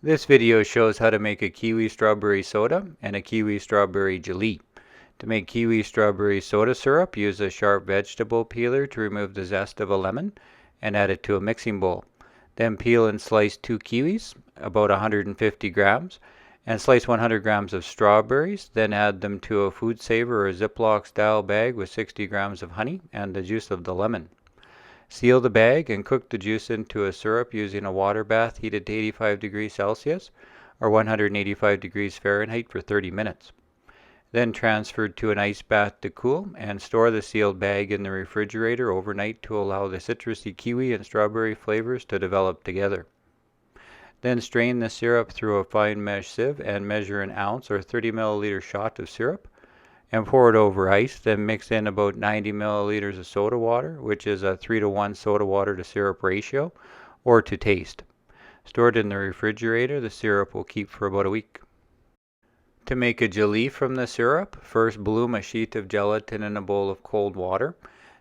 This video shows how to make a Kiwi Strawberry Soda and a Kiwi Strawberry Gelee. To make Kiwi Strawberry Soda syrup, use a sharp vegetable peeler to remove the zest of a lemon and add it to a mixing bowl. Then peel and slice 2 kiwis, about 150 grams, and slice 100 grams of strawberries. Then add them to a food saver or Ziploc style bag with 60 grams of honey and the juice of the lemon. Seal the bag and cook the juice into a syrup using a water bath heated to 85 degrees Celsius or 185 degrees Fahrenheit for 30 minutes. Then transfer to an ice bath to cool and store the sealed bag in the refrigerator overnight to allow the citrusy kiwi and strawberry flavors to develop together. Then strain the syrup through a fine mesh sieve and measure an ounce or 30 milliliter shot of syrup and pour it over ice. Then mix in about 90 milliliters of soda water, which is a 3-to-1 soda water to syrup ratio, or to taste. Store it in the refrigerator. The syrup will keep for about a week. To make a gelee from the syrup, first bloom a sheet of gelatin in a bowl of cold water.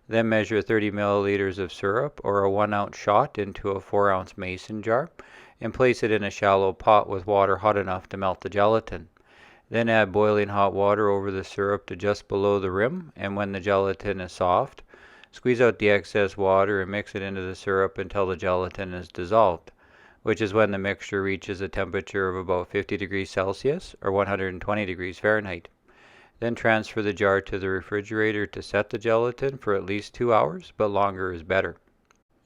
Then measure 30 milliliters of syrup or a 1-ounce shot into a 4-ounce mason jar and place it in a shallow pot with water hot enough to melt the gelatin. Then add boiling hot water over the syrup to just below the rim, and when the gelatin is soft, squeeze out the excess water and mix it into the syrup until the gelatin is dissolved, which is when the mixture reaches a temperature of about 50 degrees Celsius or 120 degrees Fahrenheit. Then transfer the jar to the refrigerator to set the gelatin for at least 2 hours, but longer is better.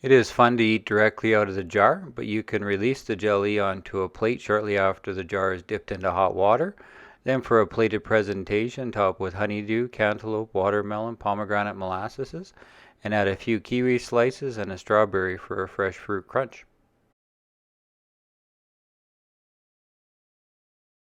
It is fun to eat directly out of the jar, but you can release the jelly onto a plate shortly after the jar is dipped into hot water. Then for a plated presentation, top with honeydew, cantaloupe, watermelon, pomegranate molasses, and add a few kiwi slices and a strawberry for a fresh fruit crunch.